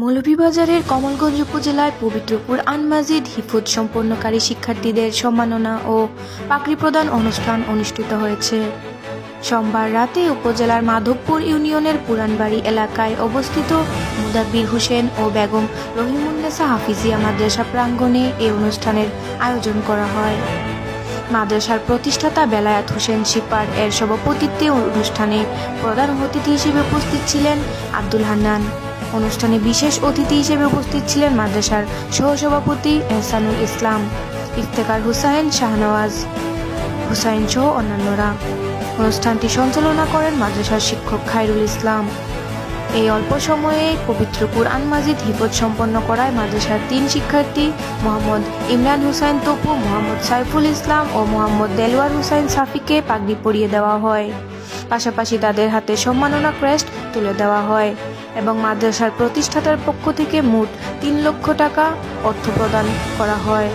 মৌলভীবাজারের কমলগঞ্জ উপজেলায় পবিত্র কুরআন মাজিদ হিফজ সম্পন্নকারী শিক্ষার্থীদের সম্মাননা ও পাগড়ি প্রদান অনুষ্ঠান অনুষ্ঠিত হয়েছে। সোমবার রাতে উপজেলার মাধবপুর ইউনিয়নের পুরানবাড়ি এলাকায় অবস্থিত মুদাব্বির হোসেন ও বেগম রহিমুন্নেসা হাফিজিয়া মাদ্রাসা প্রাঙ্গণে এই অনুষ্ঠানের আয়োজন করা হয়। মাদ্রাসার প্রতিষ্ঠাতা বেলায়েত হোসেন শিপার এর সভাপতিত্বে অনুষ্ঠানে প্রধান অতিথি হিসেবে উপস্থিত ছিলেন আব্দুল হান্নান। অনুষ্ঠানে বিশেষ অতিথি হিসেবে উপস্থিত ছিলেন মাদ্রাসার সহসভাপতি এহসানুল ইসলাম, ইফতেখার হুসাইন, শাহনওয়াজ হুসাইন সহ অন্যান্যরা। অনুষ্ঠানটি সঞ্চালনা করেন মাদ্রাসার শিক্ষক খায়রুল ইসলাম। এই অল্প সময়ে পবিত্র কুরআন মাজিদ হিফজ সম্পন্ন করায় মাদ্রাসার 3 শিক্ষার্থী মোহাম্মদ ইমরান হুসাইন তপু, মোহাম্মদ সাইফুল ইসলাম ও মোহাম্মদ দেলোয়ার হুসাইন সাফিকে পাগড়ি পরিয়ে দেওয়া হয়। পাশাপাশি তাদের হাতে সম্মাননা ক্রেস্ট তুলে দেওয়া হয় এবং মাদ্রাসার প্রতিষ্ঠাতার পক্ষ থেকে মোট 3 লক্ষ টাকা অর্থ প্রদান করা হয়।